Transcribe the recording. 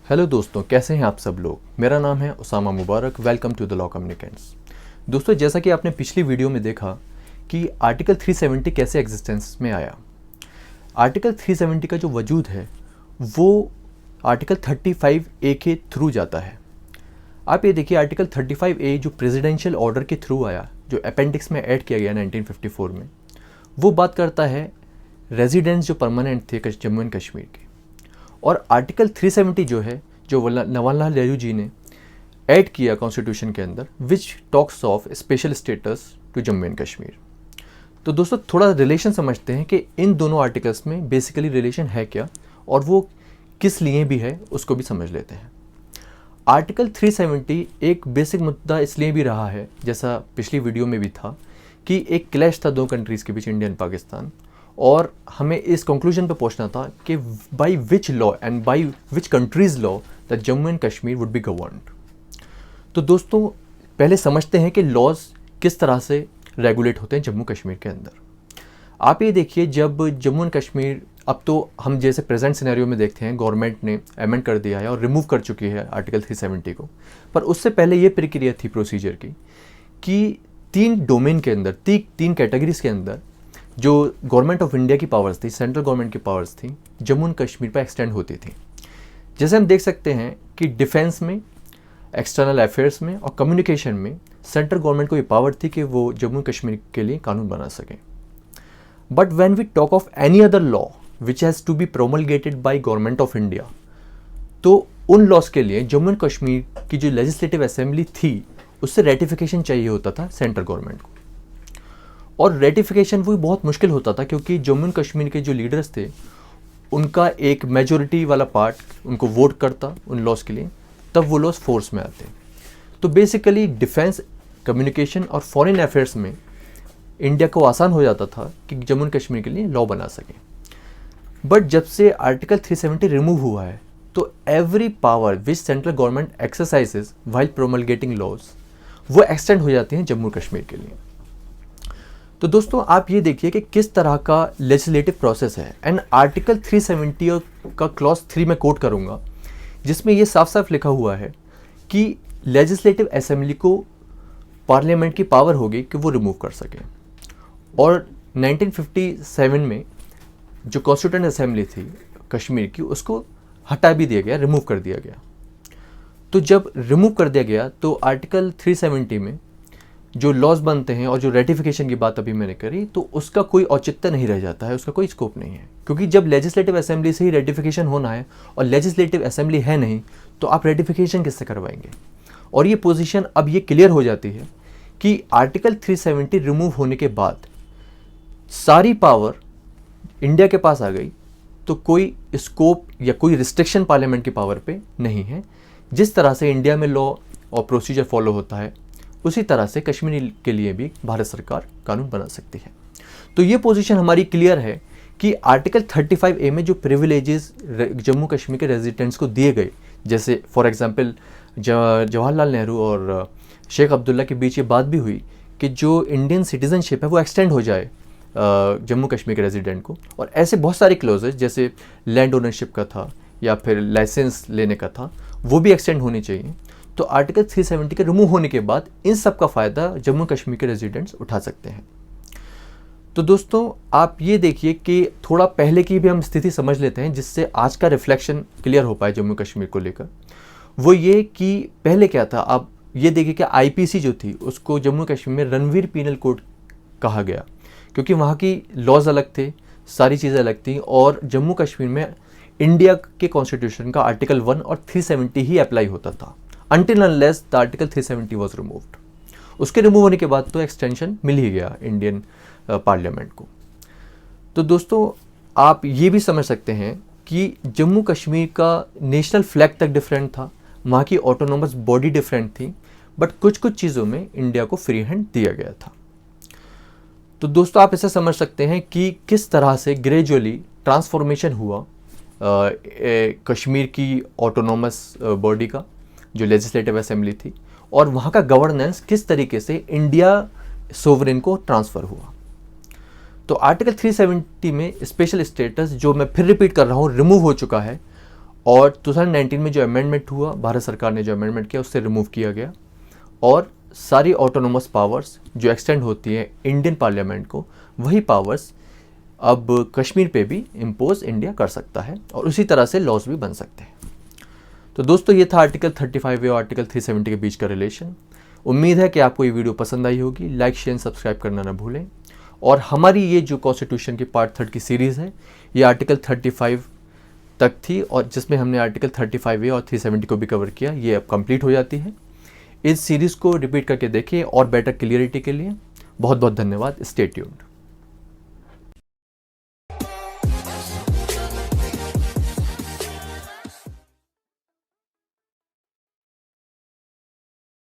Hello दोस्तों, कैसे हैं आप सब लोग। मेरा नाम है Usama Mubarak. Welcome to the law communicants. दोस्तों, जैसा कि आपने पिछली वीडियो में देखा कि आर्टिकल 370 कैसे एग्जिस्टेंस में आया। आर्टिकल 370 का जो वजूद है वो आर्टिकल 35A के थ्रू जाता है। आप ये देखिए, आर्टिकल 35A जो प्रेसिडेंशियल ऑर्डर के थ्रू आया, जो अपेंडिक्स में ऐड किया गया 1954 में, वो बात करता है रेजिडेंट्स जो परमानेंट थे जम्मू एंड कश्मीर के। और आर्टिकल 370 जो है, जो नवानलाल नेहरू जी ने ऐड किया कॉन्स्टिट्यूशन के अंदर, which talks of special status to Jammu and Kashmir. तो दोस्तों, थोड़ा रिलेशन समझते हैं कि इन दोनों आर्टिकल्स में बेसिकली रिलेशन है क्या और वो किस लिए भी है, उसको भी समझ लेते हैं। आर्टिकल 370 एक बेसिक मुद्दा इसलिए भी रहा है, जैसा पिछली वीडियो में भी था, कि एक क्लैश था दो कंट्रीज़ के बीच, इंडिया एंड पाकिस्तान, और हमें इस कंक्लूजन पे पहुंचना था कि by which law and by which countries law that Jammu and Kashmir would be governed. तो दोस्तों, पहले समझते हैं कि लॉज किस तरह से रेगुलेट होते हैं जम्मू कश्मीर के अंदर। आप ये देखिए, जब जम्मू एंड कश्मीर, अब तो हम जैसे प्रेजेंट सिनेरियो में देखते हैं, गवर्नमेंट ने अमेंड कर दिया है और रिमूव कर चुकी है आर्टिकल 370 को, पर उससे पहले ये प्रक्रिया थी प्रोसीजर की कि तीन डोमेन के अंदर, तीन कैटेगरीज के अंदर जो गवर्नमेंट ऑफ इंडिया की पावर्स थी, सेंट्रल गवर्नमेंट की पावर्स थी, जम्मू एंड कश्मीर पर एक्सटेंड होती थी। जैसे हम देख सकते हैं कि डिफेंस में, एक्सटर्नल अफेयर्स में और कम्युनिकेशन में सेंट्रल गवर्नमेंट को ये पावर थी कि वो जम्मू कश्मीर के लिए कानून बना सकें। But when we talk of any other law which has to be promulgated by government of India, तो उन लॉज के लिए जम्मू एंड कश्मीर की जो लेजिस्लेटिव असेंबली थी, उससे रेटिफिकेशन चाहिए होता था सेंट्रल गवर्नमेंट को। और रेटिफिकेशन वो बहुत मुश्किल होता था, क्योंकि जम्मू एंड कश्मीर के जो लीडर्स थे, उनका एक मेजॉरिटी वाला पार्ट उनको वोट करता उन लॉज के लिए, तब वो लॉज फोर्स में आते। तो बेसिकली डिफेंस, कम्युनिकेशन और फॉरेन अफेयर्स में इंडिया को आसान हो जाता था कि जम्मू एंड कश्मीर के लिए लॉ बना सके। बट जब से आर्टिकल 370 रिमूव हुआ है, तो every power which central government exercises while promulgating laws, वो एक्सटेंड हो जाती हैं जम्मू कश्मीर के लिए। तो दोस्तों, आप ये देखिए कि किस तरह का लेजिस्लेटिव प्रोसेस है। एंड आर्टिकल 370 का क्लॉज 3 में कोट करूंगा, जिसमें ये साफ साफ लिखा हुआ है कि लेजिस्लेटिव असेंबली को पार्लियामेंट की पावर होगी कि वो रिमूव कर सके। और 1957 में जो कॉन्स्टिट्यूएंट असेंबली थी कश्मीर की, उसको हटा भी दिया गया, रिमूव कर दिया गया। तो जब रिमूव कर दिया गया, तो आर्टिकल 370 में जो लॉज बनते हैं और जो रेटिफिकेशन की बात अभी मैंने करी, तो उसका कोई औचित्य नहीं रह जाता है, उसका कोई स्कोप नहीं है। क्योंकि जब लेजिस्लेटिव असेंबली से ही रेटिफिकेशन होना है और लेजिस्लेटिव असेंबली है नहीं, तो आप रेटिफिकेशन किससे करवाएंगे। और ये पोजीशन अब ये क्लियर हो जाती है कि आर्टिकल 370 रिमूव होने के बाद सारी पावर इंडिया के पास आ गई, तो कोई स्कोप या कोई रिस्ट्रिक्शन पार्लियामेंट की पावर पे नहीं है। जिस तरह से इंडिया में लॉ और प्रोसीजर फॉलो होता है, उसी तरह से कश्मीर के लिए भी भारत सरकार कानून बना सकती है। तो ये पोजीशन हमारी क्लियर है कि आर्टिकल 35A में जो प्रिविलेजेस जम्मू कश्मीर के रेजिडेंट्स को दिए गए, जैसे फॉर एग्जांपल जवाहरलाल नेहरू और शेख अब्दुल्ला के बीच ये बात भी हुई कि जो इंडियन सिटीजनशिप है वो एक्सटेंड हो जाए जम्मू कश्मीर के रेजिडेंट को। और ऐसे बहुत सारे क्लोजेस, जैसे लैंड ओनरशिप का था या फिर लाइसेंस लेने का था, वो भी एक्सटेंड होनी चाहिए। तो आर्टिकल 370 के रिमूव होने के बाद इन सब का फ़ायदा जम्मू कश्मीर के रेजिडेंट्स उठा सकते हैं। तो दोस्तों, आप ये देखिए कि थोड़ा पहले की भी हम स्थिति समझ लेते हैं, जिससे आज का रिफ्लेक्शन क्लियर हो पाए जम्मू कश्मीर को लेकर। वो ये कि पहले क्या था। आप ये देखिए कि IPC जो थी, उसको जम्मू कश्मीर में रणवीर पीनल कोड कहा गया, क्योंकि वहाँ की लॉज अलग थे, सारी चीज़ें अलग थी, और जम्मू कश्मीर में इंडिया के कॉन्स्टिट्यूशन का आर्टिकल 1 और 370 ही अप्लाई होता था, until unless the article 370 was removed। उसके रिमूव होने के बाद तो एक्सटेंशन मिल ही गया इंडियन पार्लियामेंट को। तो दोस्तों, आप ये भी समझ सकते हैं कि जम्मू कश्मीर का नेशनल फ्लैग तक डिफरेंट था, वहाँ की ऑटोनोमस बॉडी डिफरेंट थी, बट कुछ कुछ चीज़ों में इंडिया को फ्री हैंड दिया गया था। तो दोस्तों, आप इसे समझ सकते हैं कि किस तरह से ग्रेजुअली ट्रांसफॉर्मेशन हुआ कश्मीर की ऑटोनोमस बॉडी का, जो लेजिस्लेटिव असेंबली थी, और वहाँ का गवर्नेंस किस तरीके से इंडिया सोवरेन को ट्रांसफ़र हुआ। तो आर्टिकल 370 में स्पेशल स्टेटस, जो मैं फिर रिपीट कर रहा हूँ, रिमूव हो चुका है और 2019 में जो अमेंडमेंट हुआ, भारत सरकार ने जो अमेंडमेंट किया उससे रिमूव किया गया और सारी ऑटोनोमस पावर्स जो एक्सटेंड होती है इंडियन पार्लियामेंट को, वही पावर्स अब कश्मीर पे भी इम्पोज इंडिया कर सकता है और उसी तरह से लॉज भी बन सकते हैं। तो दोस्तों ये था आर्टिकल 35A और आर्टिकल 370 के बीच का रिलेशन। उम्मीद है कि आपको ये वीडियो पसंद आई होगी। लाइक शेयर सब्सक्राइब करना ना भूलें। और हमारी ये जो कॉन्स्टिट्यूशन की पार्ट 3 की सीरीज़ है ये आर्टिकल 35 तक थी और जिसमें हमने आर्टिकल 35A और 370 को भी कवर किया, ये अब कंप्लीट हो जाती है। इस सीरीज़ को रिपीट करके देखिए और बेटर क्लियरिटी के लिए बहुत बहुत धन्यवाद। Stay tuned.